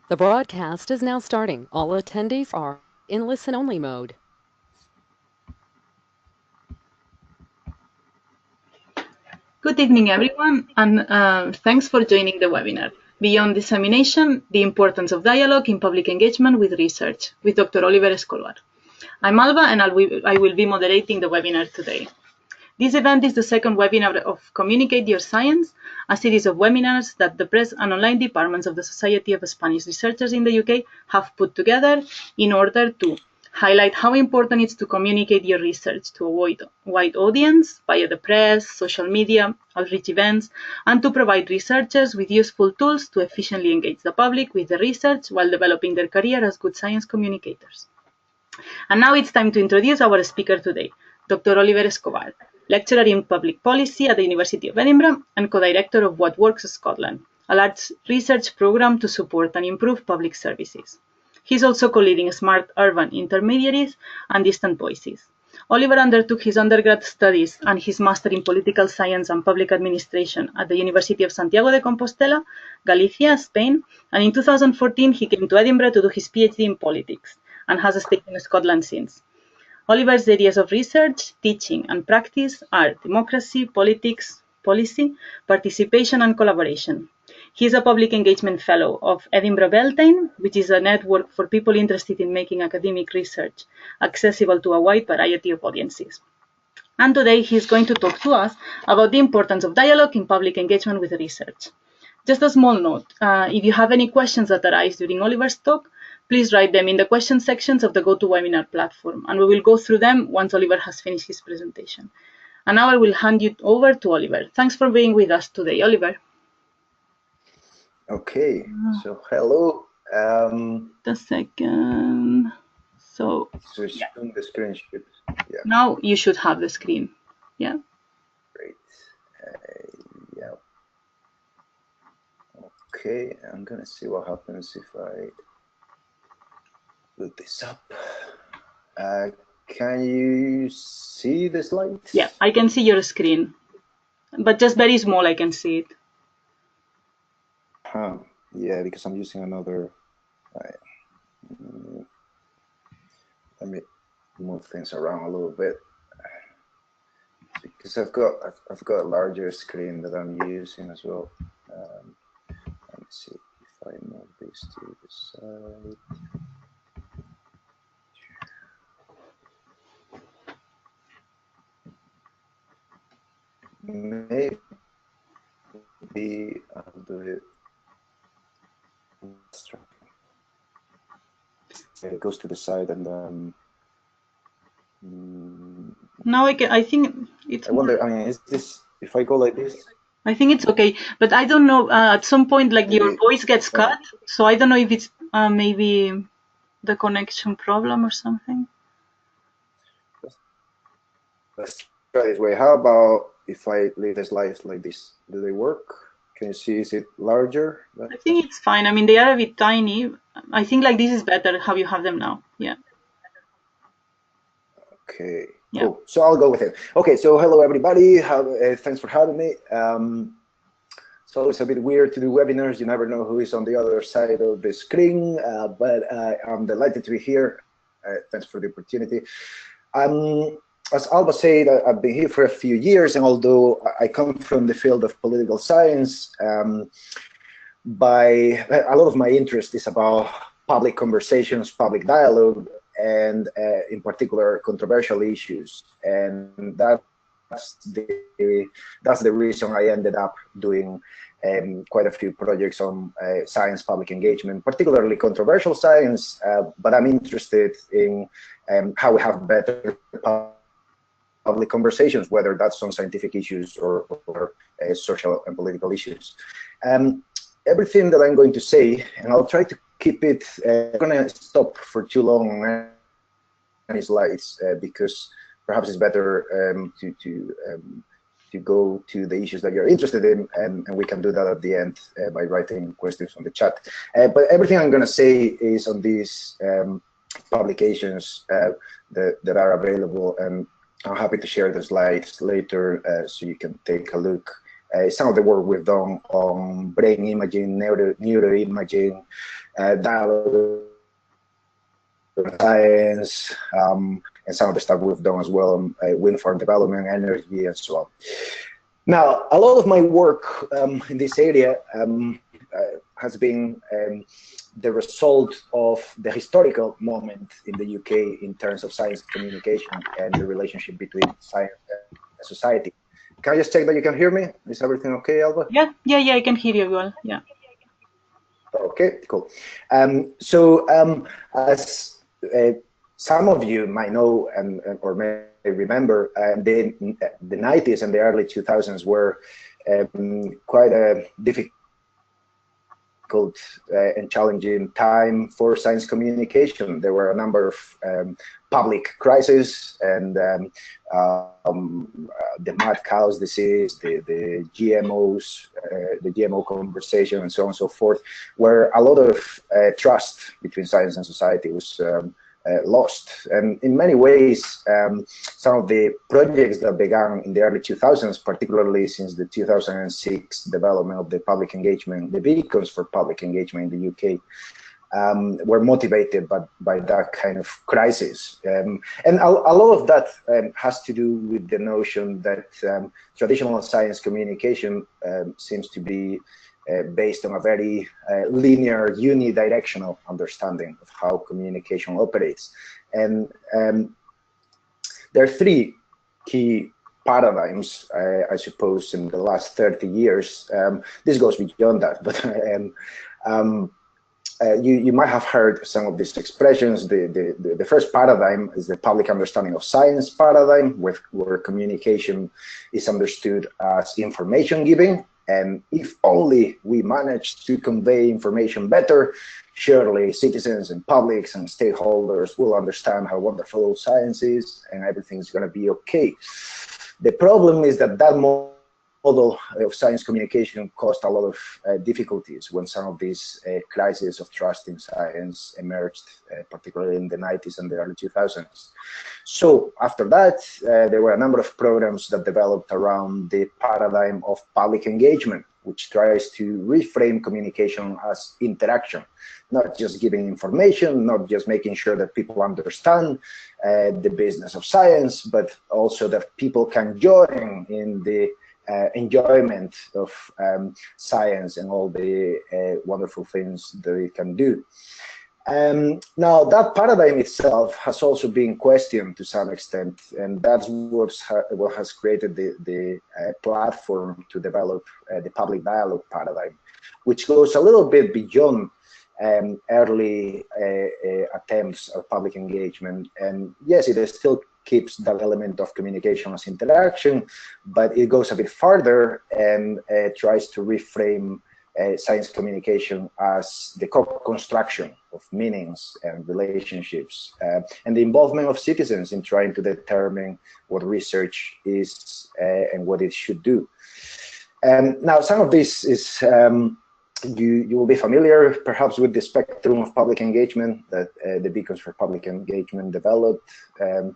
The broadcast is now starting. All attendees are in listen-only mode. Good evening, everyone, and thanks for joining the webinar, Beyond Dissemination, the Importance of Dialogue in Public Engagement with Research, with Dr. Oliver Escobar. I'm Alba, and I will be moderating the webinar today. This event is the second webinar of Communicate Your Science, a series of webinars that the press and online departments of the Society of Spanish Researchers in the UK have put together in order to highlight how important it is to communicate your research to a wide audience via the press, social media, outreach events, and to provide researchers with useful tools to efficiently engage the public with the research while developing their career as good science communicators. And now it's time to introduce our speaker today, Dr. Oliver Escobar, lecturer in public policy at the University of Edinburgh and co-director of What Works Scotland, a large research program to support and improve public services. He's also co-leading Smart Urban Intermediaries and Distant Voices. Oliver undertook his undergrad studies and his master in political science and public administration at the University of Santiago de Compostela, Galicia, Spain, and in 2014 he came to Edinburgh to do his PhD in politics and has stayed in Scotland since. Oliver's areas of research, teaching, and practice are democracy, politics, policy, participation, and collaboration. He is a public engagement fellow of Edinburgh Beltane, which is a network for people interested in making academic research accessible to a wide variety of audiences. And today he is going to talk to us about the importance of dialogue in public engagement with research. Just a small note, if you have any questions that arise during Oliver's talk, please write them in the question sections of the GoToWebinar platform, and we will go through them once Oliver has finished his presentation. And now I will hand you over to Oliver. Thanks for being with us today, Oliver. Okay, so hello. The second. So yeah. The screen should, yeah. Now you should have the screen. Yeah. Great. Yeah. Okay, I'm gonna see what happens if I put this up. Can you see the slides? Yeah, I can see your screen, but just very small. I can see it. Yeah, because I'm using another. Let me move things around a little bit because I've got a larger screen that I'm using as well. Let me see if I move this to the side. Maybe I'll do it. It goes to the side and then. Now I think it's. I wonder. I mean, is this if I go like this? I think it's okay, but I don't know. At some point, like your voice gets cut, so I don't know if it's maybe the connection problem or something. Let's try this way. How about if I leave the slides like this? Do they work? Can you see? Is it larger? I think it's fine. I mean, they are a bit tiny. I think like this is better how you have them now. Yeah. Okay. Yeah. Cool. So I'll go with it. Okay. So hello everybody. Thanks for having me. So it's a bit weird to do webinars. You never know who is on the other side of the screen, but I'm delighted to be here. Thanks for the opportunity. As Alba said, I've been here for a few years, and although I come from the field of political science, a lot of my interest is about public conversations, public dialogue, and in particular controversial issues. And that's the reason I ended up doing quite a few projects on science public engagement, particularly controversial science, but I'm interested in how we have better public conversations, whether that's on scientific issues or social and political issues. Everything that I'm going to say, and I'll try to keep it, I'm going to stop for too long on any slides because perhaps it's better to go to the issues that you're interested in, and we can do that at the end by writing questions on the chat. But everything I'm going to say is on these publications that are available, and I'm happy to share the slides later so you can take a look some of the work we've done on brain imaging, neuroimaging, dialogue science, and some of the stuff we've done as well on wind farm development, energy, and so on. Now, a lot of my work in this area has been the result of the historical moment in the UK in terms of science communication and the relationship between science and society. Can I just check that you can hear me? Is everything okay, Alba? Yeah, I can hear you well. Yeah. Okay, cool. As some of you might know or may remember, the 90s and the early 2000s were quite a difficult and challenging time for science communication. There were a number of public crises, and the mad cows disease, the GMOs, the GMO conversation, and so on and so forth, where a lot of trust between science and society was lost. And in many ways, some of the projects that began in the early 2000s, particularly since the 2006 development of the public engagement, the beacons for public engagement in the UK, were motivated by that kind of crisis. And a lot of that has to do with the notion that traditional science communication seems to be based on a very linear, unidirectional understanding of how communication operates. And there are three key paradigms, I suppose, in the last 30 years. This goes beyond that, but you might have heard some of these expressions. The first paradigm is the public understanding of science paradigm, where communication is understood as information giving. And if only we manage to convey information better, surely citizens and publics and stakeholders will understand how wonderful science is, and everything's going to be okay. The problem is that that model of science communication caused a lot of difficulties when some of these crises of trust in science emerged, particularly in the 90s and the early 2000s. So after that, there were a number of programs that developed around the paradigm of public engagement, which tries to reframe communication as interaction, not just giving information, not just making sure that people understand the business of science, but also that people can join in the enjoyment of science and all the wonderful things that it can do. Now, that paradigm itself has also been questioned to some extent, and that's what has created the platform to develop the public dialogue paradigm, which goes a little bit beyond early attempts at public engagement. And yes, it still keeps that element of communication as interaction, but it goes a bit farther and tries to reframe science communication as the co-construction of meanings and relationships, and the involvement of citizens in trying to determine what research is and what it should do. Now, some of this is, you will be familiar perhaps with the spectrum of public engagement that the Beacons for Public Engagement developed in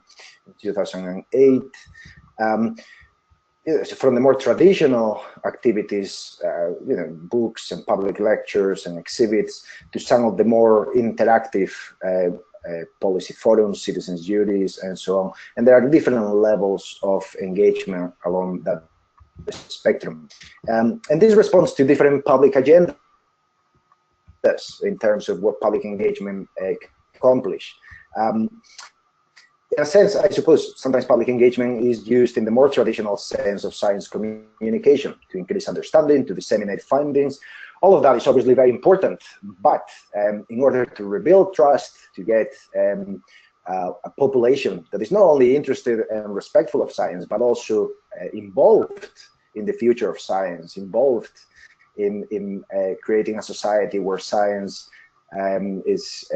2008. From the more traditional activities, books and public lectures and exhibits, to some of the more interactive policy forums, citizens' duties, and so on. And there are different levels of engagement along that spectrum. And this responds to different public agendas in terms of what public engagement accomplish. In a sense, I suppose sometimes public engagement is used in the more traditional sense of science communication to increase understanding, to disseminate findings. All of that is obviously very important, but in order to rebuild trust, to get a population that is not only interested and respectful of science, but also involved in the future of science, involved in creating a society where science is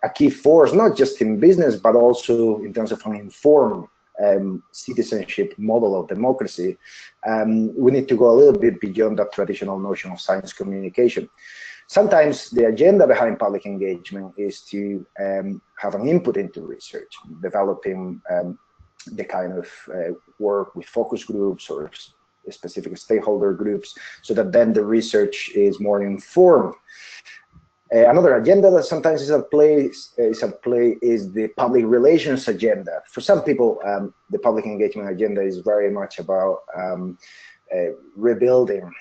a key force, not just in business, but also in terms of an informed citizenship model of democracy. We need to go a little bit beyond that traditional notion of science communication. Sometimes the agenda behind public engagement is to have an input into research, developing the kind of work with focus groups or specific stakeholder groups, so that then the research is more informed. Another agenda that sometimes is at play is the public relations agenda. For some people, the public engagement agenda is very much about rebuilding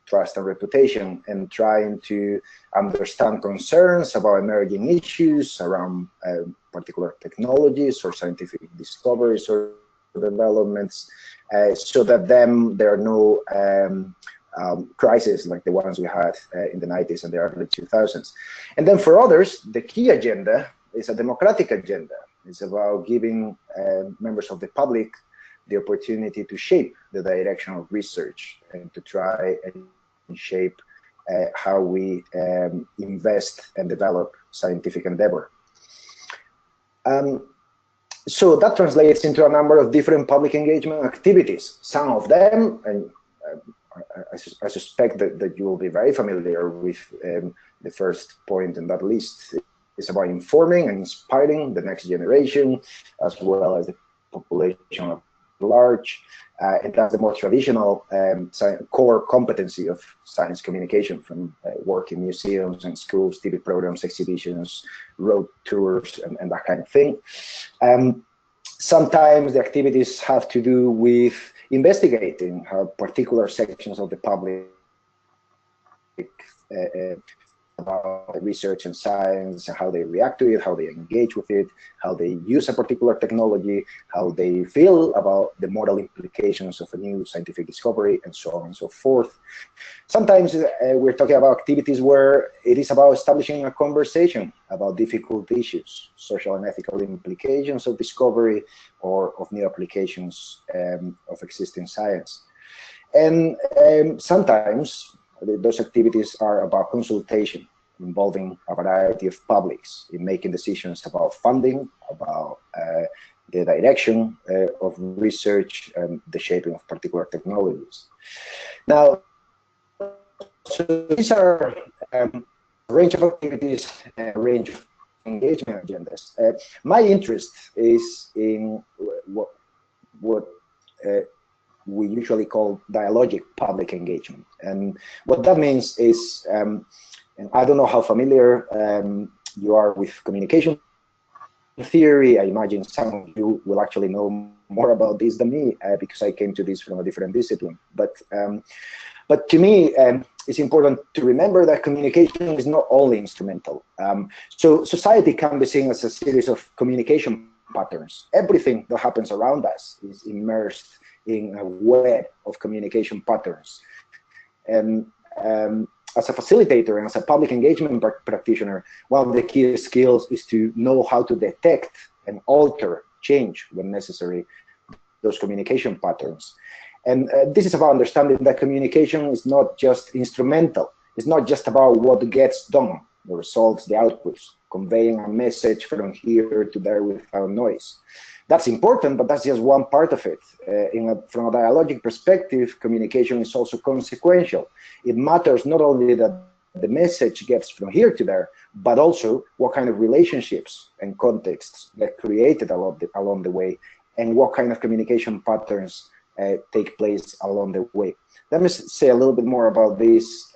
trust and reputation and trying to understand concerns about emerging issues around particular technologies or scientific discoveries or developments, so that then there are no crises like the ones we had in the 90s and the early 2000s. And then for others, the key agenda is a democratic agenda. It's about giving members of the public the opportunity to shape the direction of research and to try and shape how we invest and develop scientific endeavor. So that translates into a number of different public engagement activities. Some of them, and I suspect that you will be very familiar with the first point in that list, is about informing and inspiring the next generation, as well as the population at large. And that's the more traditional core competency of science communication, from work in museums and schools, TV programs, exhibitions, road tours, and that kind of thing. Sometimes the activities have to do with investigating how particular sections of the public about research and science and how they react to it, how they engage with it, how they use a particular technology, how they feel about the moral implications of a new scientific discovery, and so on and so forth. Sometimes we're talking about activities where it is about establishing a conversation about difficult issues, social and ethical implications of discovery or of new applications of existing science. And sometimes those activities are about consultation, involving a variety of publics in making decisions about funding, about the direction of research, and the shaping of particular technologies. Now, so these are a range of activities, a range of engagement agendas. My interest is in what we usually call dialogic public engagement. And what that means is, and I don't know how familiar you are with communication theory. I imagine some of you will actually know more about this than me because I came to this from a different discipline. But to me, it's important to remember that communication is not only instrumental. So society can be seen as a series of communication patterns. Everything that happens around us is immersed in a web of communication patterns. And as a facilitator and as a public engagement practitioner, one of the key skills is to know how to detect and alter, change when necessary, those communication patterns. And this is about understanding that communication is not just instrumental. It's not just about what gets done, the results, the outputs, conveying a message from here to there without noise. That's important, but that's just one part of it. From a dialogic perspective, communication is also consequential. It matters not only that the message gets from here to there, but also what kind of relationships and contexts get created along the way, and what kind of communication patterns take place along the way. Let me say a little bit more about this.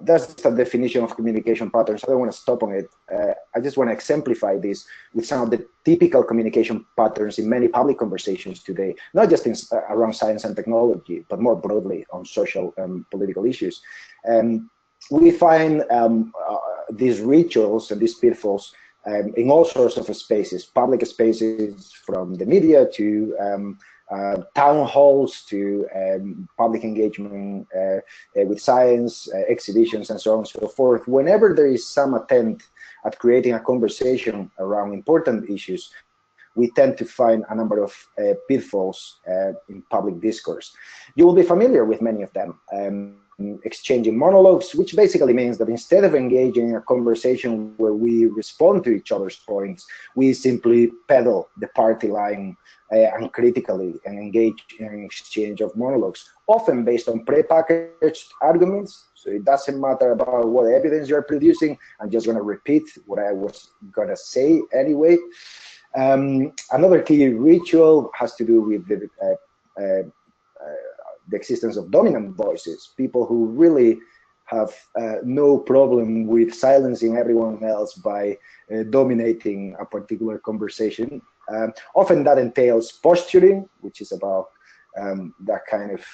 That's the definition of communication patterns. I don't want to stop on it. I just want to exemplify this with some of the typical communication patterns in many public conversations today, not just around science and technology, but more broadly on social and political issues. We find these rituals and these pitfalls in all sorts of spaces, public spaces, from the media to town halls to public engagement with science, exhibitions, and so on and so forth. Whenever there is some attempt at creating a conversation around important issues, we tend to find a number of pitfalls in public discourse. You will be familiar with many of them. Exchanging monologues, which basically means that instead of engaging in a conversation where we respond to each other's points, we simply peddle the party line uncritically and engage in an exchange of monologues, often based on prepackaged arguments. So it doesn't matter about what evidence you're producing. I'm just going to repeat what I was going to say anyway. Another key ritual has to do with the existence of dominant voices, people who really have no problem with silencing everyone else by dominating a particular conversation. Often that entails posturing, which is about that kind of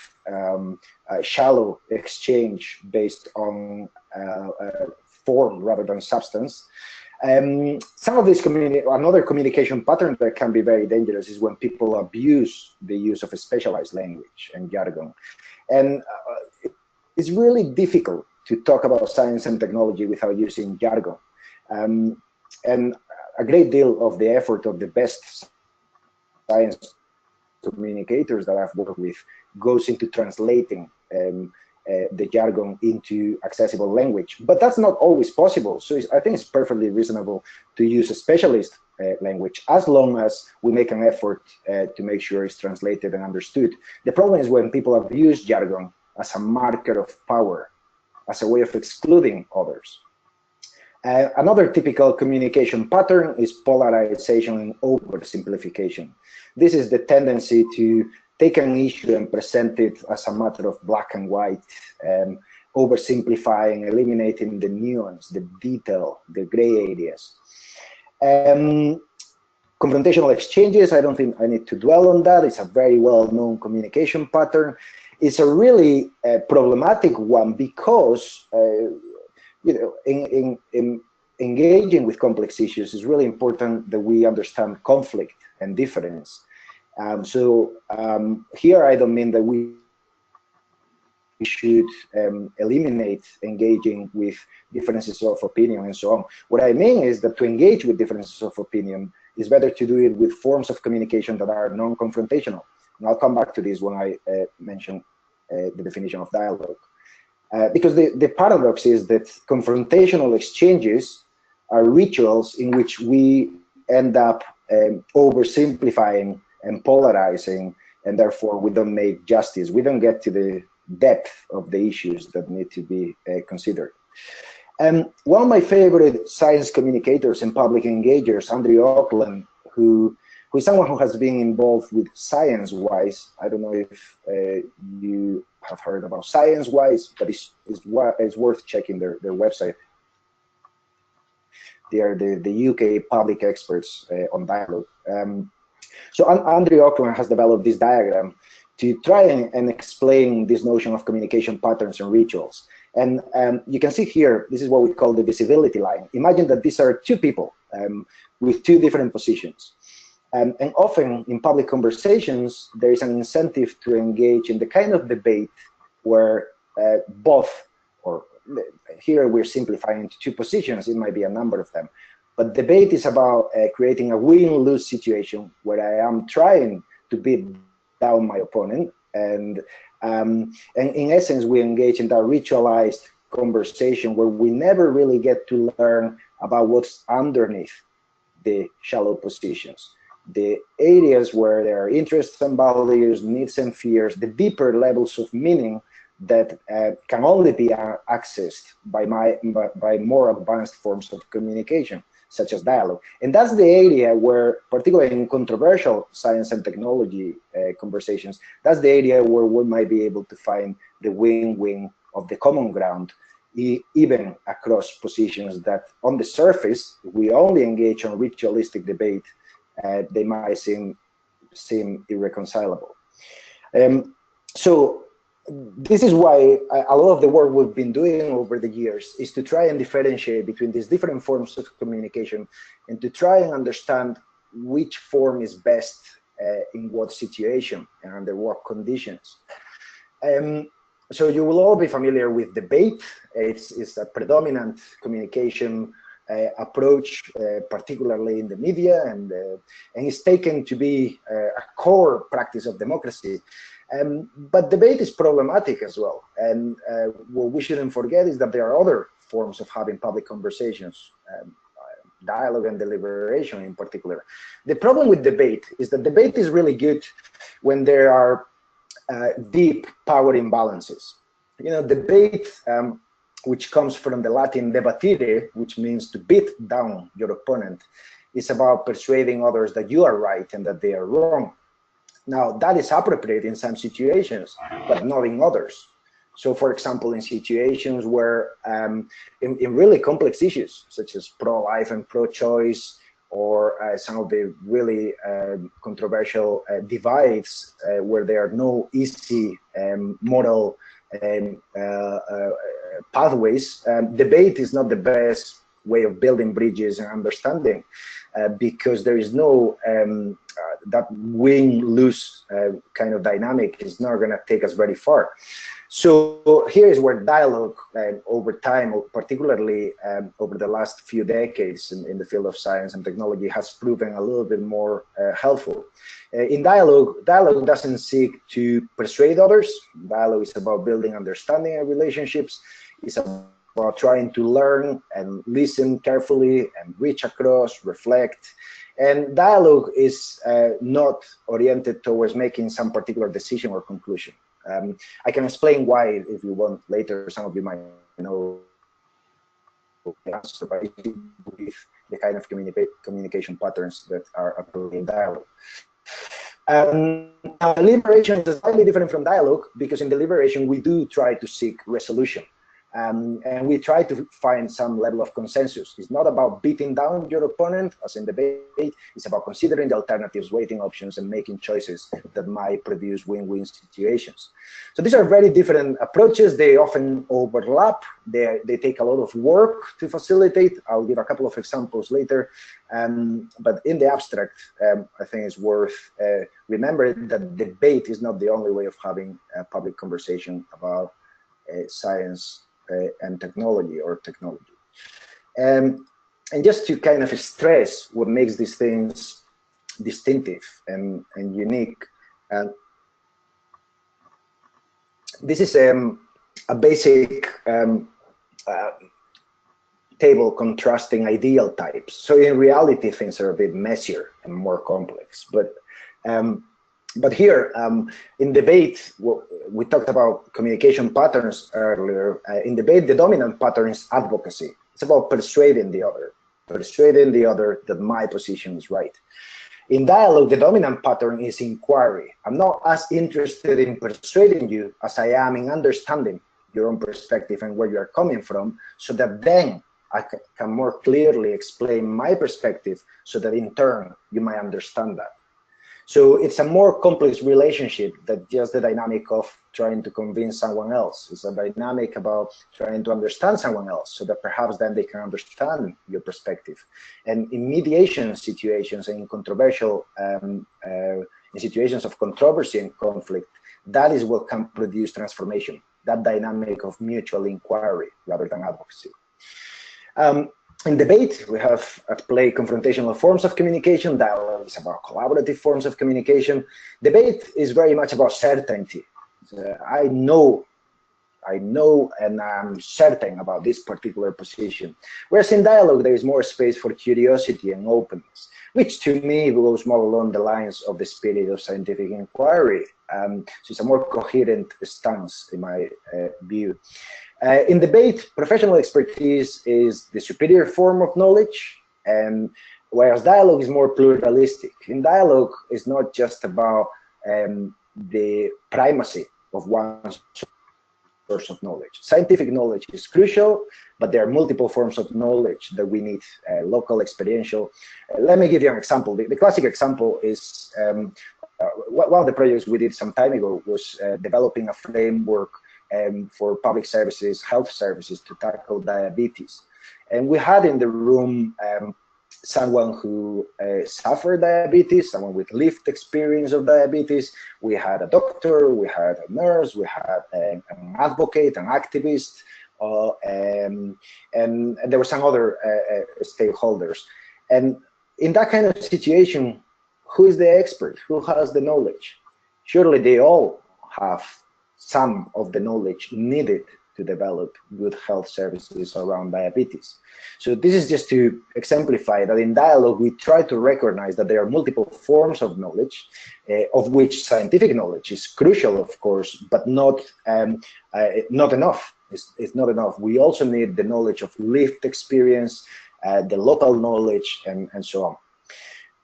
shallow exchange based on form rather than substance. Some of this another communication pattern that can be very dangerous is when people abuse the use of a specialized language and jargon. And it's really difficult to talk about science and technology without using jargon. And a great deal of the effort of the best science communicators that I've worked with goes into translating the jargon into accessible language, but that's not always possible. So I think it's perfectly reasonable to use a specialist language as long as we make an effort to make sure it's translated and understood. The problem is when people abuse jargon as a marker of power, as a way of excluding others. Another typical communication pattern is polarization and oversimplification. This is the tendency to take an issue and present it as a matter of black and white, oversimplifying, eliminating the nuance, the detail, the gray areas. Confrontational exchanges, I don't think I need to dwell on that. It's a very well-known communication pattern. It's a really problematic one because in engaging with complex issues, it's really important that we understand conflict and difference. Here I don't mean that we should eliminate engaging with differences of opinion and so on. What I mean is that to engage with differences of opinion is better to do it with forms of communication that are non-confrontational. And I'll come back to this when I mention the definition of dialogue. Because the paradox is that confrontational exchanges are rituals in which we end up oversimplifying and polarizing, and therefore we don't make justice. We don't get to the depth of the issues that need to be considered. One of my favorite science communicators and public engagers, Andrew Auckland, who is someone who has been involved with ScienceWise. I don't know if you have heard about ScienceWise, but it's worth checking their website. They are the UK public experts on dialogue. So Andrew Auckland has developed this diagram to try and explain this notion of communication patterns and rituals. And you can see here, this is what we call the visibility line. Imagine that these are two people with two different positions. And often in public conversations, there is an incentive to engage in the kind of debate where both, or here we're simplifying into two positions, it might be a number of them. But debate is about creating a win-lose situation where I am trying to beat down my opponent. And in essence, we engage in that ritualized conversation where we never really get to learn about what's underneath the shallow positions. The areas where there are interests and values, needs and fears, the deeper levels of meaning that can only be accessed by more advanced forms of communication, such as dialogue. And that's the area where, particularly in controversial science and technology conversations, that's the area where we might be able to find the win-win of the common ground, even across positions that on the surface, if we only engage on ritualistic debate, they might seem irreconcilable. So this is why a lot of the work we've been doing over the years is to try and differentiate between these different forms of communication and to try and understand which form is best in what situation and under what conditions. So you will all be familiar with debate. It's a predominant communication approach, particularly in the media, and it's taken to be a core practice of democracy. But debate is problematic as well. And what we shouldn't forget is that there are other forms of having public conversations, dialogue and deliberation in particular. The problem with debate is that debate is really good when there are deep power imbalances. You know, debate, which comes from the Latin debattere, which means to beat down your opponent, is about persuading others that you are right and that they are wrong. Now, that is appropriate in some situations, but not in others. So, for example, in situations where, in really complex issues, such as pro-life and pro-choice, or some of the really controversial divides where there are no easy moral pathways, debate is not the best way of building bridges and understanding, because there is no that win-lose kind of dynamic is not going to take us very far. So here is where dialogue over time, particularly over the last few decades in the field of science and technology, has proven a little bit more helpful. In dialogue doesn't seek to persuade others. Dialogue is about building understanding and relationships. It's about trying to learn and listen carefully and reach across, reflect. And dialogue is not oriented towards making some particular decision or conclusion. I can explain why if you want later. Some of you might know the answer, but with the kind of communication patterns that are applied in dialogue. Now, deliberation is slightly different from dialogue, because in deliberation we do try to seek resolution. And we try to find some level of consensus. It's not about beating down your opponent, as in debate. It's about considering the alternatives, weighting options, and making choices that might produce win-win situations. So these are very different approaches. They often overlap. They take a lot of work to facilitate. I'll give a couple of examples later. But in the abstract, I think it's worth remembering that debate is not the only way of having a public conversation about science and technology, or technology. And just to kind of stress what makes these things distinctive and unique, this is a basic table contrasting ideal types. So in reality, things are a bit messier and more complex. But here, in debate, we talked about communication patterns earlier. In debate, the dominant pattern is advocacy. It's about persuading the other that my position is right. In dialogue, the dominant pattern is inquiry. I'm not as interested in persuading you as I am in understanding your own perspective and where you are coming from, so that then I can more clearly explain my perspective, so that in turn you might understand that. So it's a more complex relationship than just the dynamic of trying to convince someone else. It's a dynamic about trying to understand someone else, so that perhaps then they can understand your perspective. And in mediation situations and in controversial, in situations of controversy and conflict, that is what can produce transformation, that dynamic of mutual inquiry rather than advocacy. In debate, we have at play confrontational forms of communication. Dialogue is about collaborative forms of communication. Debate is very much about certainty. I know and I'm certain about this particular position. Whereas in dialogue, there is more space for curiosity and openness, which to me goes more along the lines of the spirit of scientific inquiry. So it's a more coherent stance in my view. In debate, professional expertise is the superior form of knowledge, and whereas dialogue is more pluralistic. In dialogue, it's not just about the primacy of one source of knowledge. Scientific knowledge is crucial, but there are multiple forms of knowledge that we need, local, experiential. Let me give you an example. The classic example is one of the projects we did some time ago was developing a framework for public services, health services, to tackle diabetes. And we had in the room someone who suffered diabetes, someone with lived experience of diabetes. We had a doctor, we had a nurse, we had an advocate, an activist, and there were some other stakeholders. And in that kind of situation, who is the expert? Who has the knowledge? Surely they all have some of the knowledge needed to develop good health services around diabetes. So this is just to exemplify that in dialogue, we try to recognize that there are multiple forms of knowledge, of which scientific knowledge is crucial, of course, but not enough. It's not enough. We also need the knowledge of lived experience, the local knowledge, and so on.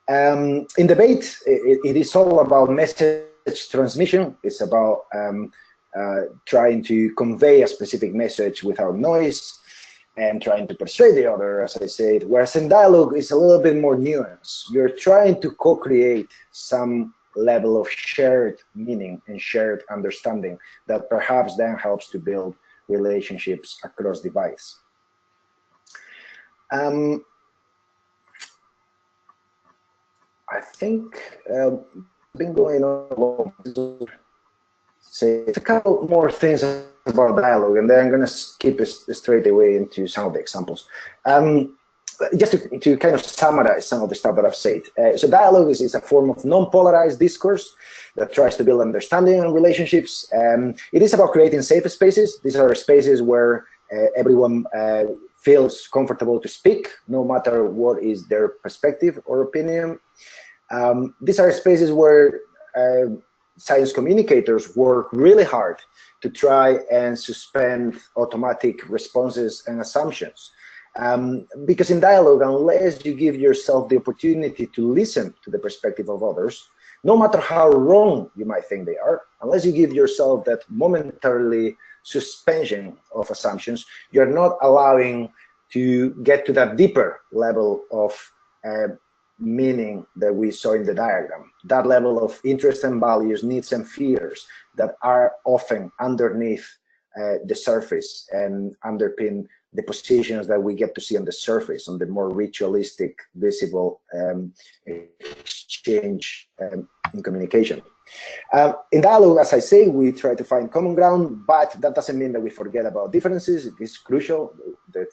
In debate, it is all about message transmission. It's about trying to convey a specific message without noise and trying to persuade the other, as I said, whereas in dialogue, it's a little bit more nuanced. You're trying to co-create some level of shared meaning and shared understanding that perhaps then helps to build relationships across device. I think been going on say a couple more things about dialogue, and then I'm going to skip straight away into some of the examples. Just to kind of summarize some of the stuff that I've said. So dialogue is a form of non-polarized discourse that tries to build understanding and relationships. It is about creating safe spaces. These are spaces where everyone feels comfortable to speak, no matter what is their perspective or opinion. These are spaces where science communicators work really hard to try and suspend automatic responses and assumptions. Because in dialogue, unless you give yourself the opportunity to listen to the perspective of others, no matter how wrong you might think they are, unless you give yourself that momentarily suspension of assumptions, you're not allowing to get to that deeper level of meaning that we saw in the diagram, that level of interest and values, needs and fears that are often underneath the surface and underpin the positions that we get to see on the surface, on the more ritualistic, visible exchange in communication. In dialogue, as I say, we try to find common ground, but that doesn't mean that we forget about differences. It is crucial that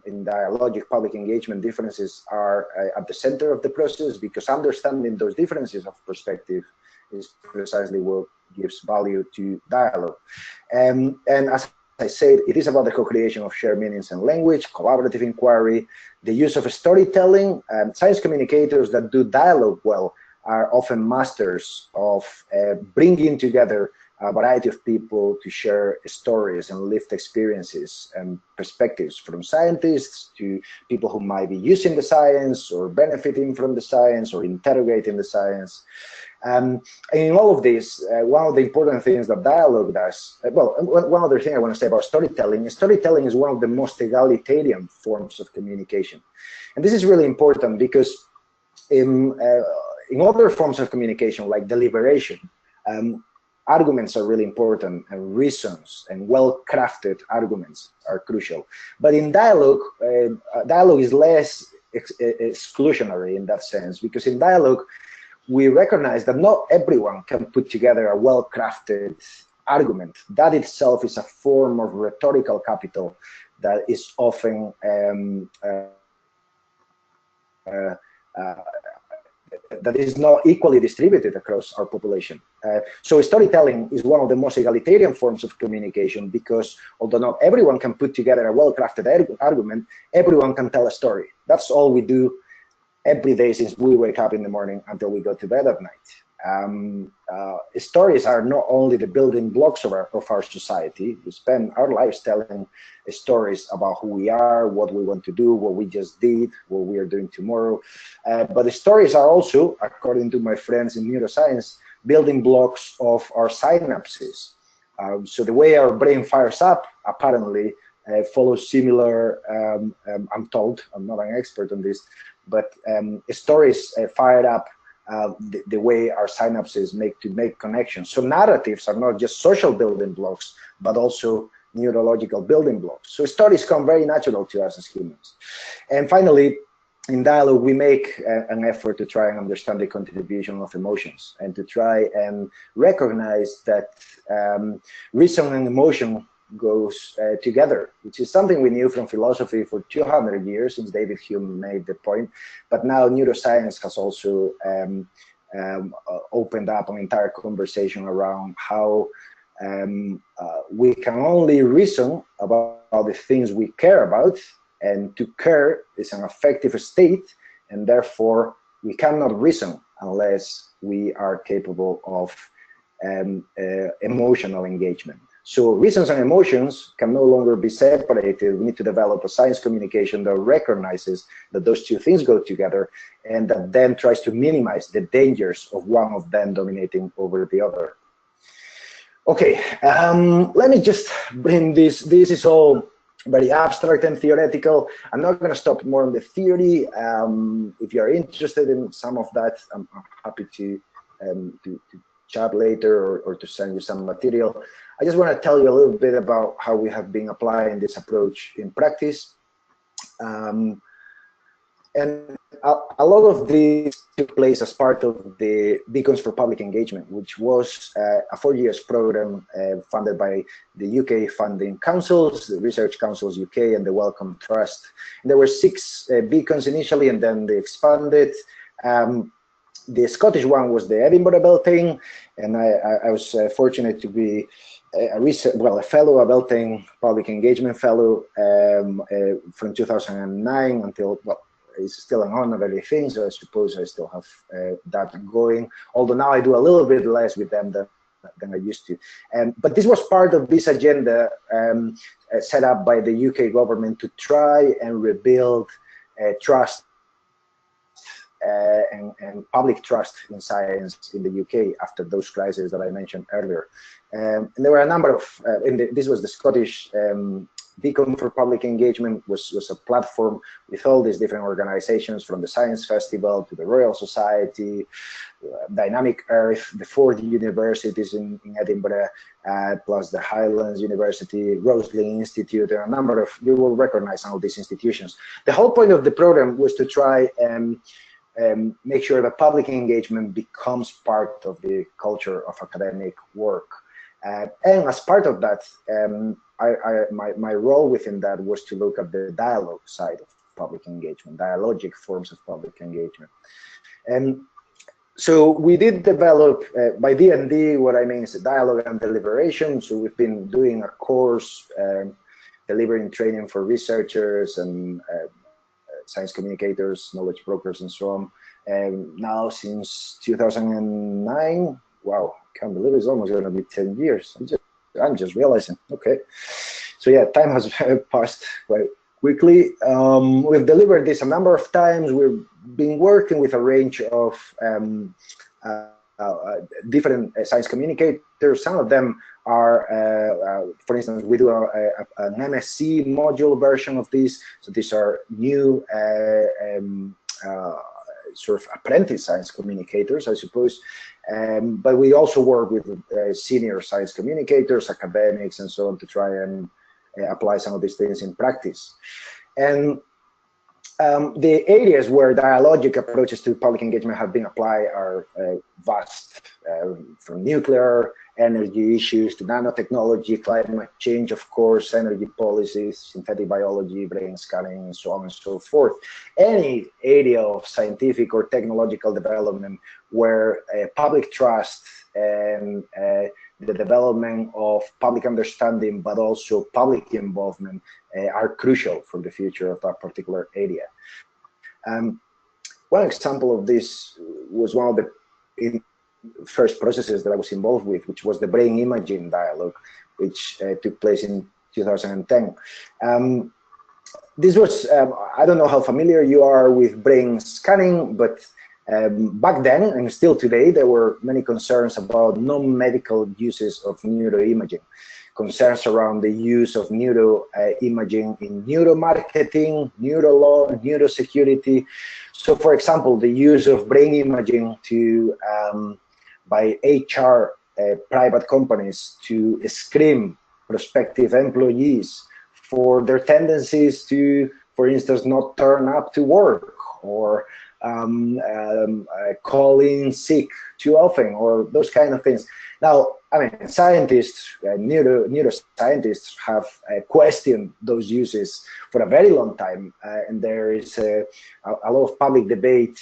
in dialogic public engagement, differences are at the center of the process, because understanding those differences of perspective is precisely what gives value to dialogue. And as I said, it is about the co-creation of shared meanings and language, collaborative inquiry, the use of storytelling. Science communicators that do dialogue well are often masters of bringing together a variety of people to share stories and lived experiences and perspectives, from scientists to people who might be using the science or benefiting from the science or interrogating the science. And in all of this, one of the important things that dialogue does, well, one other thing I want to say about storytelling is one of the most egalitarian forms of communication. And this is really important because in other forms of communication, like deliberation, arguments are really important, and reasons and well-crafted arguments are crucial. But in dialogue, dialogue is less exclusionary in that sense, because in dialogue, we recognize that not everyone can put together a well-crafted argument. That itself is a form of rhetorical capital that is often that is not equally distributed across our population. So storytelling is one of the most egalitarian forms of communication, because although not everyone can put together a well-crafted argument, everyone can tell a story. That's all we do every day since we wake up in the morning until we go to bed at night. Stories are not only the building blocks of our society. We spend our lives telling stories about who we are, what we want to do, what we just did, what we are doing tomorrow. But the stories are also, according to my friends in neuroscience, building blocks of our synapses. So the way our brain fires up, apparently, follows similar, I'm told, I'm not an expert on this, but stories fired up the way our synapses make connections. So narratives are not just social building blocks, but also neurological building blocks. So stories come very natural to us as humans. And finally, in dialogue, we make an effort to try and understand the contribution of emotions, and to try and recognize that reason and emotion goes together, which is something we knew from philosophy for 200 years, since David Hume made the point. But now neuroscience has also opened up an entire conversation around how we can only reason about the things we care about, and to care is an affective state, and therefore we cannot reason unless we are capable of emotional engagement. So reasons and emotions can no longer be separated. We need to develop a science communication that recognizes that those two things go together and that then tries to minimize the dangers of one of them dominating over the other. Okay, let me just bring this. This is all very abstract and theoretical. I'm not going to stop more on the theory. If you are interested in some of that, I'm happy to chat later or to send you some material. I just want to tell you a little bit about how we have been applying this approach in practice. And a lot of this took place as part of the Beacons for Public Engagement, which was a 4 years program funded by the UK Funding Councils, the Research Councils UK, and the Wellcome Trust. And there were 6 beacons initially, and then they expanded. The Scottish one was the Edinburgh Beltane, and I was fortunate to be a fellow, a Beltane Public Engagement Fellow from 2009 until, well, it's still an honorary thing, so I suppose I still have that going, although now I do a little bit less with them than I used to. But this was part of this agenda set up by the UK government to try and rebuild trust and public trust in science in the UK after those crises that I mentioned earlier. And there were a number of, this was the Scottish Beacon for Public Engagement, was a platform with all these different organizations, from the Science Festival to the Royal Society, Dynamic Earth, the 4 universities in Edinburgh, plus the Highlands University, Roselyn Institute, and a number of, you will recognize some of these institutions. The whole point of the program was to try and make sure that public engagement becomes part of the culture of academic work. And as part of that, my role within that was to look at the dialogue side of public engagement, dialogic forms of public engagement. And so we did develop, by D&D, what I mean is dialogue and deliberation. So we've been doing a course, delivering training for researchers and science communicators, knowledge brokers, and so on. And now since 2009, wow, I can't believe it's almost going to be 10 years. I'm just realizing, okay. So yeah, time has passed quite quickly. We've delivered this a number of times. We've been working with a range of different science communicators. Some of them are, for instance, we do an MSc module version of this. So these are new sort of apprentice science communicators, I suppose. But we also work with senior science communicators, academics, and so on to try and apply some of these things in practice. And the areas where dialogic approaches to public engagement have been applied are vast, from nuclear energy issues to nanotechnology, climate change, of course, energy policies, synthetic biology, brain scanning, and so on and so forth. Any area of scientific or technological development where public trust and the development of public understanding, but also public involvement are crucial for the future of that particular area. One example of this was one of the first processes that I was involved with, which was the brain imaging dialogue, which took place in 2010. This was, I don't know how familiar you are with brain scanning, but back then, and still today, there were many concerns about non-medical uses of neuroimaging, concerns around the use of neuroimaging in neuromarketing, neurolaw, neurosecurity. So, for example, the use of brain imaging by HR private companies to screen prospective employees for their tendencies to, for instance, not turn up to work, or call in sick too often, or those kind of things. Now, I mean, scientists, neuroscientists have questioned those uses for a very long time, and there is a lot of public debate,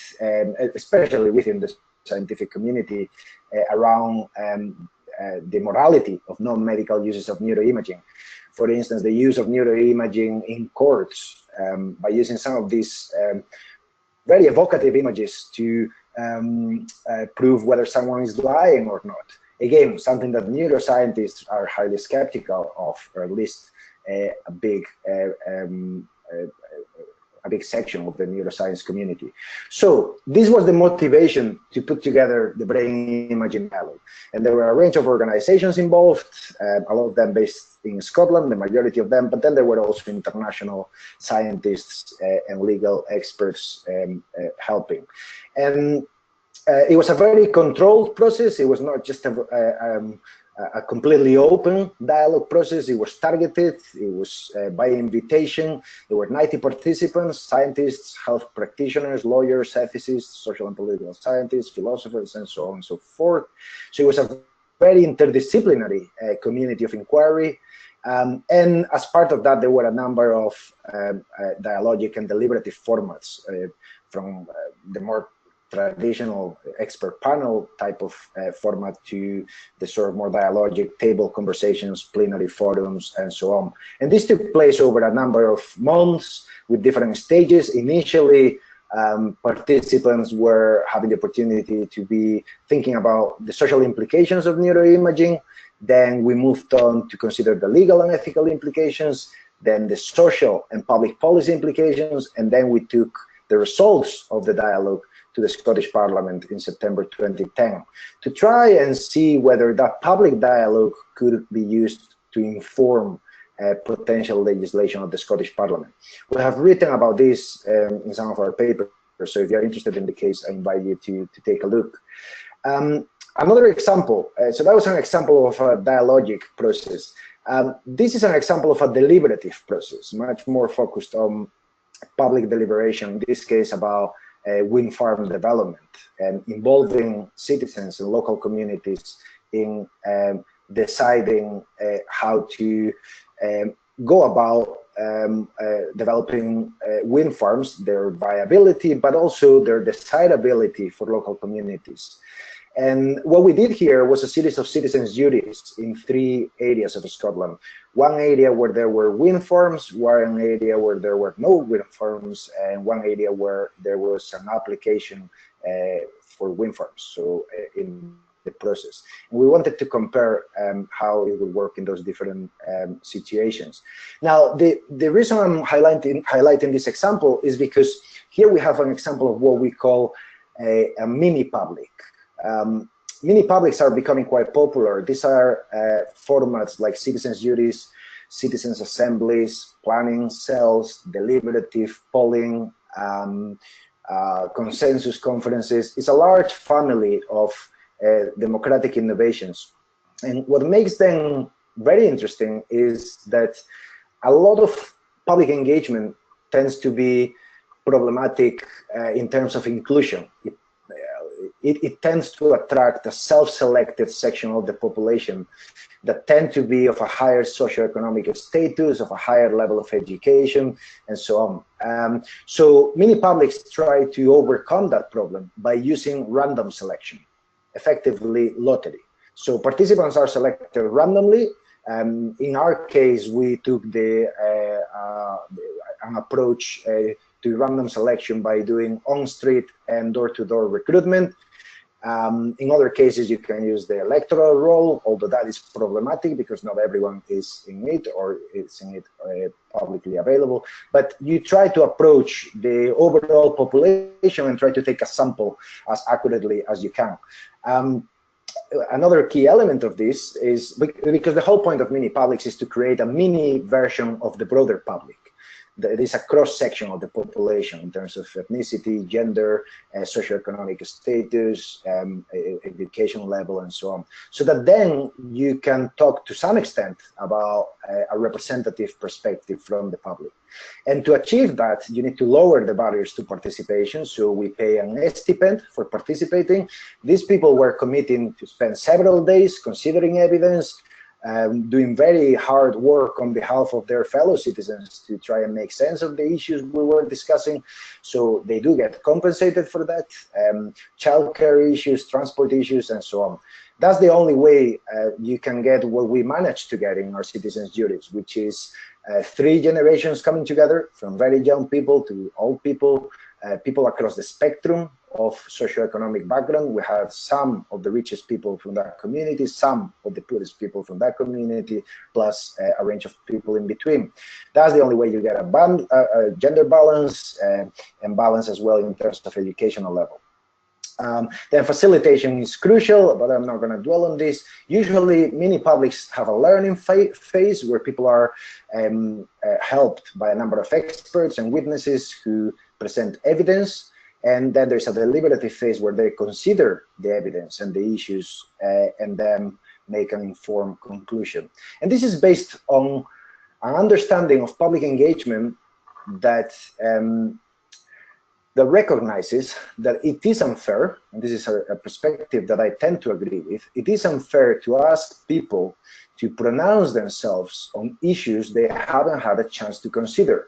especially within the scientific community, around the morality of non-medical uses of neuroimaging. For instance, the use of neuroimaging in courts, by using some of these very evocative images to prove whether someone is lying or not. Again, something that neuroscientists are highly skeptical of, or at least a big section of the neuroscience community. So this was the motivation to put together the brain imaging dialogue. And there were a range of organizations involved, a lot of them based in Scotland, the majority of them, but then there were also international scientists and legal experts helping. And it was a very controlled process. It was not just a completely open dialogue process. It was targeted. It was by invitation. There were 90 participants, scientists, health practitioners, lawyers, ethicists, social and political scientists, philosophers, and so on and so forth. So it was a very interdisciplinary community of inquiry. And as part of that, there were a number of dialogic and deliberative formats from the more traditional expert panel type of format to the sort of more dialogic table conversations, plenary forums, and so on. And this took place over a number of months with different stages. Initially, participants were having the opportunity to be thinking about the social implications of neuroimaging. Then we moved on to consider the legal and ethical implications, then the social and public policy implications, and then we took the results of the dialogue to the Scottish Parliament in September 2010 to try and see whether that public dialogue could be used to inform potential legislation of the Scottish Parliament. We have written about this in some of our papers, so if you're interested in the case, I invite you to take a look. Another example, so that was an example of a dialogic process. This is an example of a deliberative process, much more focused on public deliberation, in this case about wind farm development, and involving citizens and local communities in deciding how to go about developing wind farms, their viability, but also their desirability for local communities. And what we did here was a series of citizens' duties in 3 areas of Scotland. One area where there were wind farms, one area where there were no wind farms, and one area where there was an application for wind farms, so in the process. And we wanted to compare how it would work in those different situations. Now, the reason I'm highlighting this example is because here we have an example of what we call a mini-public. Mini-publics are becoming quite popular. These are formats like citizens' duties, citizens' assemblies, planning cells, deliberative polling, consensus conferences. It's a large family of democratic innovations. And what makes them very interesting is that a lot of public engagement tends to be problematic in terms of inclusion. It tends to attract a self-selected section of the population that tend to be of a higher socioeconomic status, of a higher level of education, and so on. So mini-publics try to overcome that problem by using random selection, effectively lottery. So participants are selected randomly. In our case, we took an approach to random selection by doing on-street and door-to-door recruitment. In other cases, you can use the electoral roll, although that is problematic because not everyone is in it or is in it publicly available. But you try to approach the overall population and try to take a sample as accurately as you can. Another key element of this is because the whole point of mini-publics is to create a mini version of the broader public. There is a cross-section of the population in terms of ethnicity, gender, socioeconomic status, education level, and so on. So that then you can talk to some extent about a representative perspective from the public. And to achieve that, you need to lower the barriers to participation. So we pay an stipend for participating. These people were committing to spend several days considering evidence, doing very hard work on behalf of their fellow citizens to try and make sense of the issues we were discussing. So they do get compensated for that, childcare issues, transport issues, and so on. That's the only way you can get what we managed to get in our citizens' duties, which is 3 generations coming together, from very young people to old people, people across the spectrum of socioeconomic background. We have some of the richest people from that community, some of the poorest people from that community, plus a range of people in between. That's the only way you get a gender balance and balance as well in terms of educational level. Then facilitation is crucial, but I'm not going to dwell on this. Usually, Minipublics have a learning phase where people are helped by a number of experts and witnesses who present evidence. And then there's a deliberative phase where they consider the evidence and the issues and then make an informed conclusion. And this is based on an understanding of public engagement that that recognizes that it is unfair, and this is a perspective that I tend to agree with, it is unfair to ask people to pronounce themselves on issues they haven't had a chance to consider.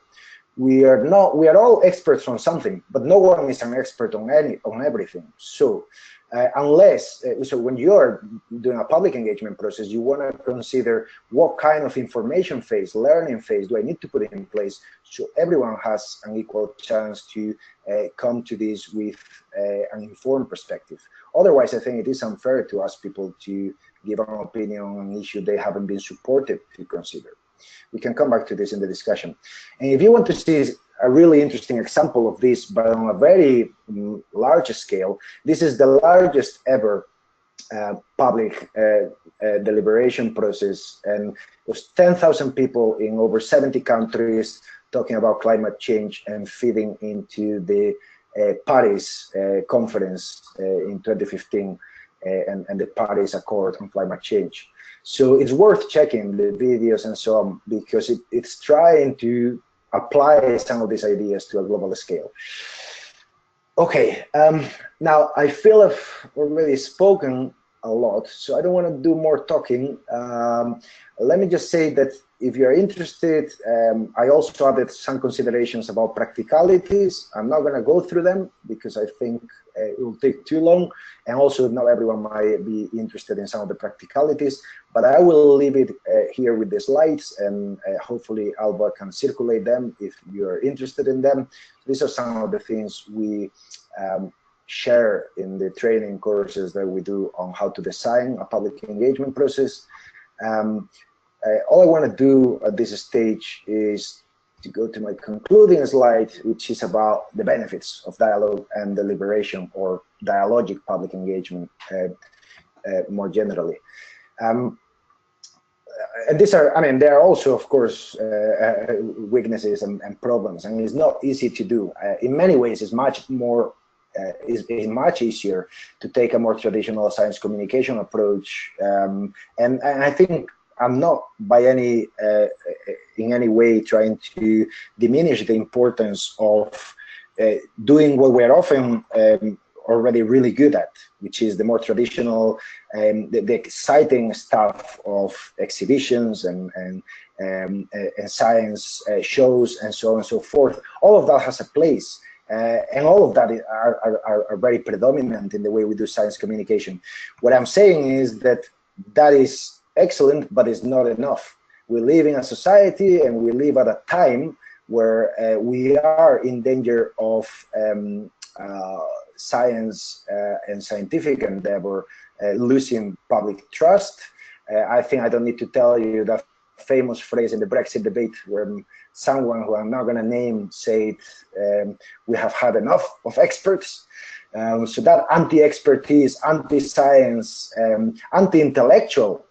We are all experts on something, but no one is an expert on everything. So so when you're doing a public engagement process, you want to consider what kind of information phase, learning phase do I need to put in place so everyone has an equal chance to come to this with an informed perspective. Otherwise, I think it is unfair to ask people to give an opinion on an issue they haven't been supported to consider. We can come back to this in the discussion. And if you want to see a really interesting example of this, but on a very large scale, this is the largest ever public deliberation process, and it was 10,000 people in over 70 countries talking about climate change and feeding into the Paris conference in 2015 and the Paris Accord on climate change. So it's worth checking the videos and so on, because it's trying to apply some of these ideas to a global scale. Okay, now I feel I've already spoken a lot, so I don't want to do more talking. Let me just say that if you're interested, I also added some considerations about practicalities. I'm not going to go through them because I think it will take too long, and also not everyone might be interested in some of the practicalities, but I will leave it here with the slides, and hopefully Alba can circulate them if you're interested in them. These are some of the things we share in the training courses that we do on how to design a public engagement process. All I want to do at this stage is to go to my concluding slide, which is about the benefits of dialogue and deliberation, or dialogic public engagement more generally. And these are, I mean, there are also, of course, weaknesses and problems, and it's not easy to do. In many ways, it's much more is much easier to take a more traditional science communication approach, and I think I'm not by any in any way trying to diminish the importance of doing what we're often already really good at, which is the more traditional, the exciting stuff of exhibitions and science shows and so on and so forth. All of that has a place. And all of that are very predominant in the way we do science communication. What I'm saying is that that is excellent, but it's not enough. We live in a society, and we live at a time where we are in danger of science and scientific endeavor losing public trust. I think I don't need to tell you that famous phrase in the Brexit debate where someone who I'm not going to name said, we have had enough of experts. So that anti-expertise, anti-science, anti-intellectual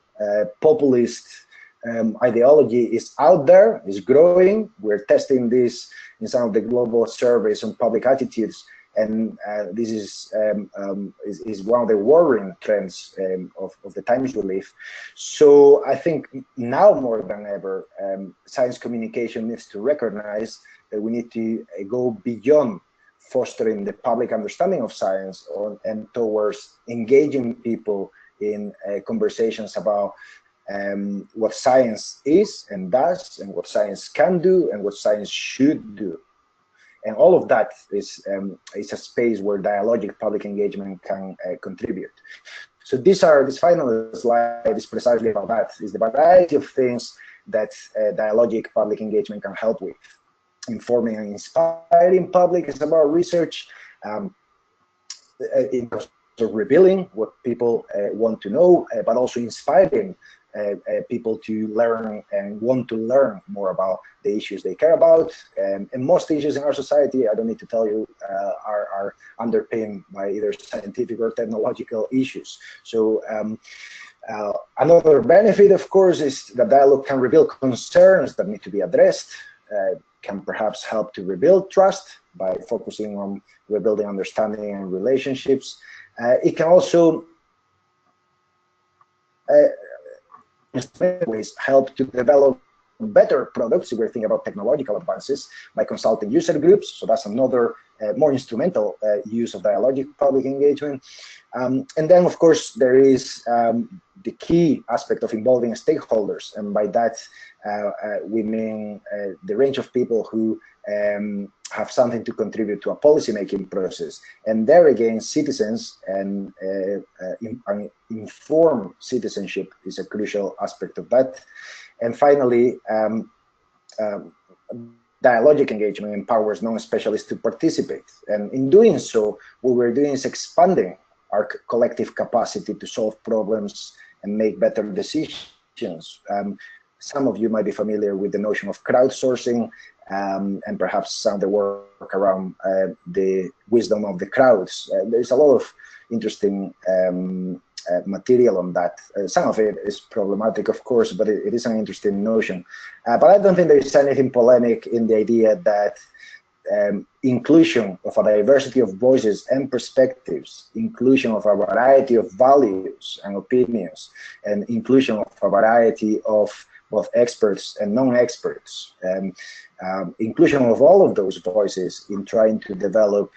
populist ideology is out there, is growing. We're testing this in some of the global surveys on public attitudes, and this is one of the worrying trends of the times we live. So I think now more than ever, science communication needs to recognize that we need to go beyond fostering the public understanding of science and towards engaging people in conversations about what science is and does, and what science can do, and what science should do. And all of that is a space where dialogic public engagement can contribute. So this final slide is precisely about that, is the variety of things that dialogic public engagement can help with. informing and inspiring public. It's about research in terms of revealing what people want to know, but also inspiring people to learn and want to learn more about the issues they care about. And most issues in our society, I don't need to tell you, are underpinned by either scientific or technological issues. So another benefit, of course, is that dialogue can reveal concerns that need to be addressed, can perhaps help to rebuild trust by focusing on rebuilding understanding and relationships. It can also in many ways help to develop better products if we're thinking about technological advances by consulting user groups. So that's another more instrumental use of dialogic public engagement. And then, of course, there is the key aspect of involving stakeholders. And by that, we mean the range of people who have something to contribute to a policymaking process. And there again, citizens and informed citizenship is a crucial aspect of that. And finally, dialogic engagement empowers non-specialists to participate. And in doing so, what we're doing is expanding our collective capacity to solve problems and make better decisions. Some of you might be familiar with the notion of crowdsourcing, and perhaps some of the work around the wisdom of the crowds. There's a lot of interesting material on that. Some of it is problematic, of course, but it is an interesting notion. But I don't think there's anything polemic in the idea that inclusion of a diversity of voices and perspectives, inclusion of a variety of values and opinions, and inclusion of a variety of both experts and non-experts, inclusion of all of those voices in trying to develop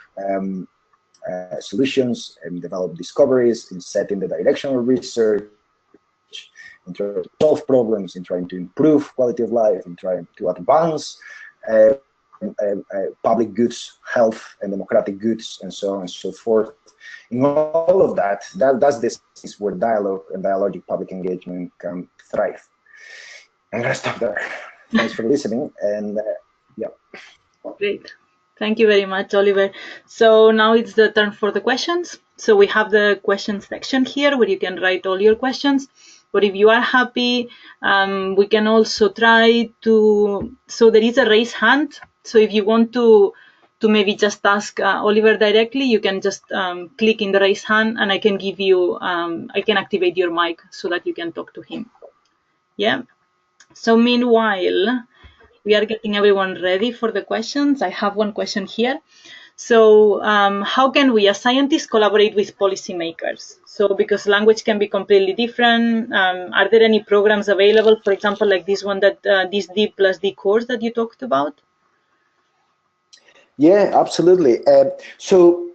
solutions and develop discoveries, in setting the direction of research, in trying to solve problems, in trying to improve quality of life, in trying to advance public goods, health, and democratic goods, and so on and so forth. In all of that, that's the space where dialogue and dialogic public engagement can thrive. I'm going to stop there. Thanks for listening, and yeah. Great. Thank you very much, Oliver. So now it's the turn for the questions. So we have the questions section here where you can write all your questions. But if you are happy, we can also try to, so there is a raise hand. So if you want to maybe just ask Oliver directly, you can just click in the raise hand and I can give you, I can activate your mic so that you can talk to him. Yeah. So meanwhile, we are getting everyone ready for the questions. I have one question here. So how can we as scientists collaborate with policymakers? So because language can be completely different, are there any programs available, for example, like this one, that this D+D course that you talked about? Yeah, absolutely. So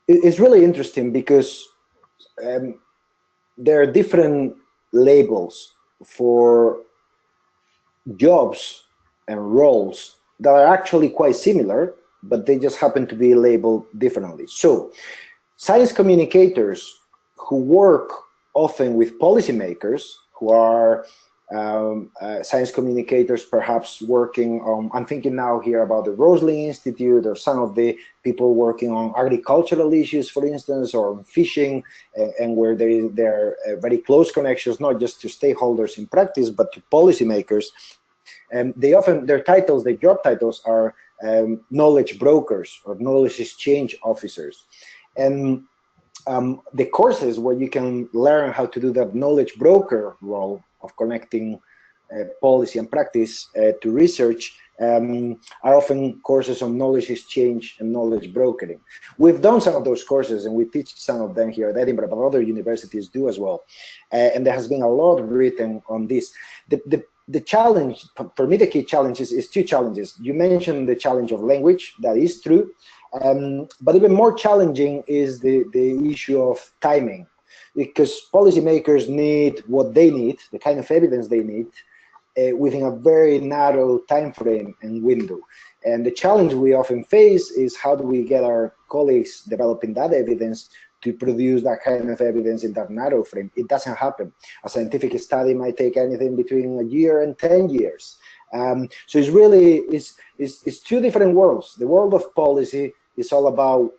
it's really interesting because there are different labels for jobs and roles that are actually quite similar, but they just happen to be labeled differently. So science communicators who work often with policymakers, who are science communicators perhaps working on, I'm thinking now here about the Roslin Institute, or some of the people working on agricultural issues, for instance, or fishing, and where there are very close connections, not just to stakeholders in practice, but to policymakers. And they often, their titles, their job titles are knowledge brokers or knowledge exchange officers. And the courses where you can learn how to do that knowledge broker role of connecting policy and practice to research are often courses on knowledge exchange and knowledge brokering. We've done some of those courses and we teach some of them here at Edinburgh, but other universities do as well. And there has been a lot written on this. The challenge, for me, the key challenge is two challenges. You mentioned the challenge of language, that is true. But even more challenging is the issue of timing, because policymakers need what they need, the kind of evidence they need, within a very narrow time frame and window. And the challenge we often face is how do we get our colleagues developing that evidence to produce that kind of evidence in that narrow frame. It doesn't happen. A scientific study might take anything between a year and 10 years. So it's really it's two different worlds. The world of policy is all about,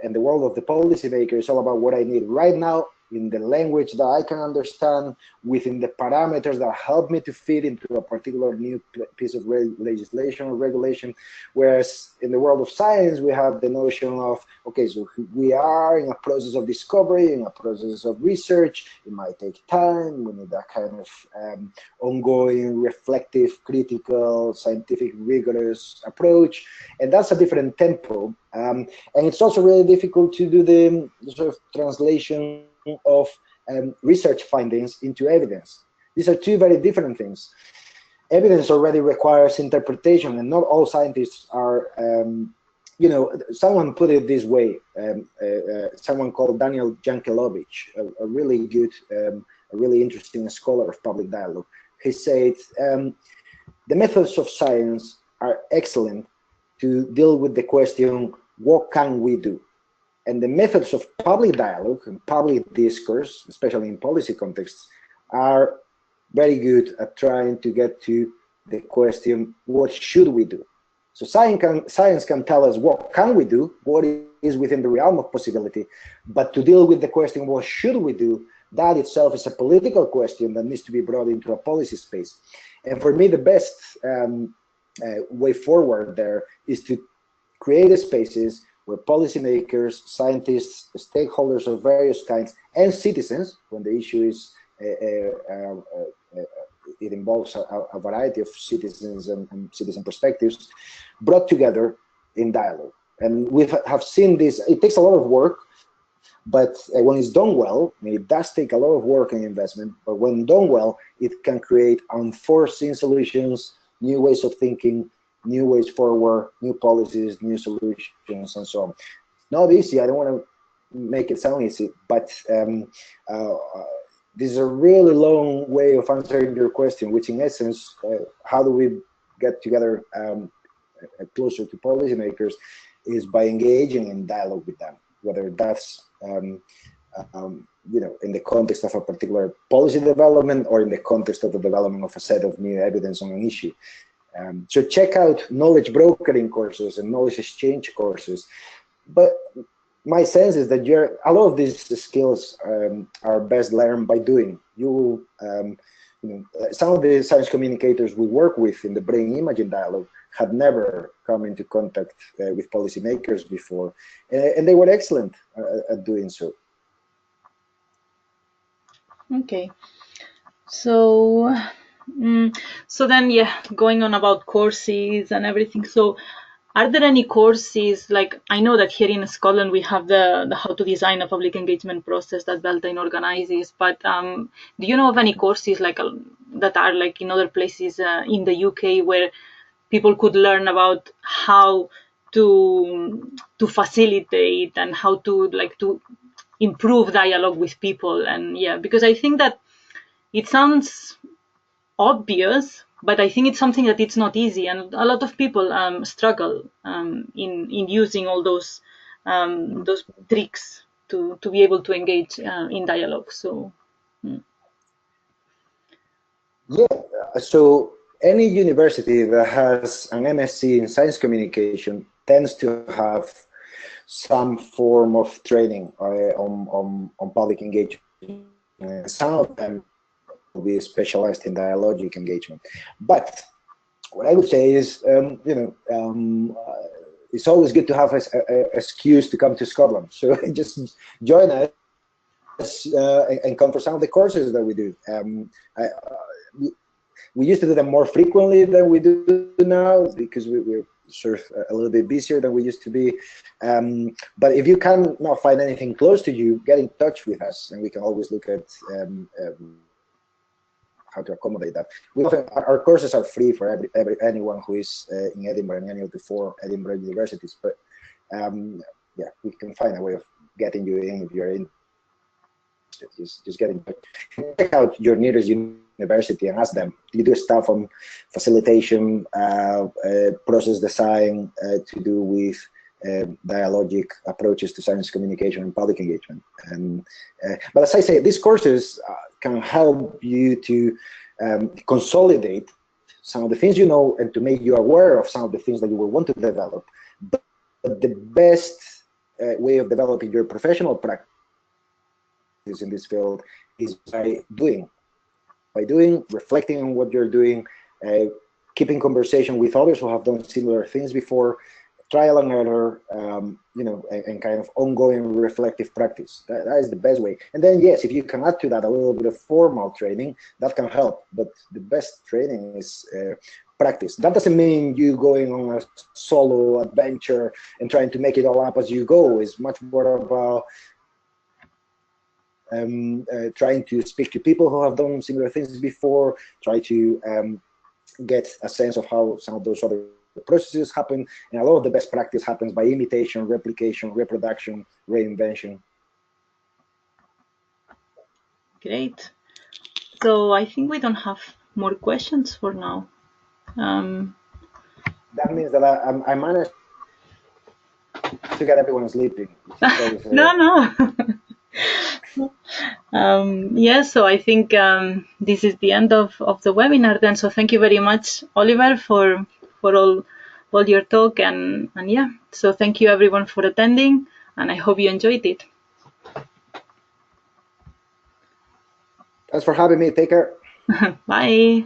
and the world of the policymaker is all about what I need right now in the language that I can understand, within the parameters that help me to fit into a particular new piece of legislation or regulation. Whereas in the world of science, we have the notion of, okay, so we are in a process of discovery, in a process of research. It might take time. We need that kind of ongoing, reflective, critical, scientific, rigorous approach. And that's a different tempo. And it's also really difficult to do the sort of translation of research findings into evidence. These are two very different things. Evidence already requires interpretation, and not all scientists are, you know, someone put it this way, someone called Daniel Jankelowicz, a really good, a really interesting scholar of public dialogue. He said, the methods of science are excellent to deal with the question, what can we do? And the methods of public dialogue and public discourse, especially in policy contexts, are very good at trying to get to the question, what should we do? So science can tell us what can we do, what is within the realm of possibility, but to deal with the question, what should we do, that itself is a political question that needs to be brought into a policy space. And for me, the best way forward there is to create spaces where policymakers, scientists, stakeholders of various kinds, and citizens, when the issue is, it involves a variety of citizens and citizen perspectives, brought together in dialogue. And we have seen this, it takes a lot of work, but when it's done well, I mean, it does take a lot of work and investment, but when done well, it can create unforeseen solutions, new ways of thinking, new ways forward, new policies, new solutions, and so on. Not easy. I don't want to make it sound easy, but this is a really long way of answering your question, which in essence, how do we get together closer to policymakers, is by engaging in dialogue with them, whether that's you know, in the context of a particular policy development or in the context of the development of a set of new evidence on an issue. So check out knowledge brokering courses and knowledge exchange courses. But my sense is that a lot of these skills are best learned by doing. You know, some of the science communicators we work with in the brain imaging dialogue had never come into contact with policymakers before, and they were excellent at doing so. Okay, so so then, yeah, going on about courses and everything. So are there any courses, like, I know that here in Scotland we have the how to design a public engagement process that Beltane organizes, but do you know of any courses like that are like in other places in the UK where people could learn about how to facilitate and how to improve dialogue with people? And yeah, because I think that it sounds obvious, but I think it's something that it's not easy, and a lot of people struggle in using all those tricks to be able to engage in dialogue. So yeah, so any university that has an MSc in science communication tends to have some form of training on public engagement. Some of them will be specialized in dialogic engagement. But what I would say is, you know, it's always good to have an excuse to come to Scotland. So just join us and come for some of the courses that we do. We used to do them more frequently than we do now because we're sort of a little bit busier than we used to be. But if you cannot find anything close to you, get in touch with us, and we can always look at how to accommodate that. Our courses are free for anyone who is in Edinburgh and any of the 4 Edinburgh universities. But yeah, we can find a way of getting you in if you're in. Just get in touch. Check out your nearest university and ask them. You do stuff on facilitation, process design to do with dialogic approaches to science communication and public engagement. And but as I say, these courses can help you to consolidate some of the things you know and to make you aware of some of the things that you will want to develop. But the best way of developing your professional practice in this field is by doing, reflecting on what you're doing, keeping conversation with others who have done similar things before, trial and error, you know, and kind of ongoing reflective practice. That is the best way. And then, yes, if you can add to that a little bit of formal training, that can help. But the best training is practice. That doesn't mean you going on a solo adventure and trying to make it all up as you go. It's much more about trying to speak to people who have done similar things before, try to get a sense of how some of those other processes happen, and a lot of the best practice happens by imitation, replication, reproduction, reinvention. Great. So I think we don't have more questions for now. That means that I managed to get everyone sleeping. No. Yeah, so I think this is the end of the webinar then. So thank you very much, Oliver, for all your talk, and yeah, so thank you everyone for attending, and I hope you enjoyed it. Thanks for having me. Take care. Bye.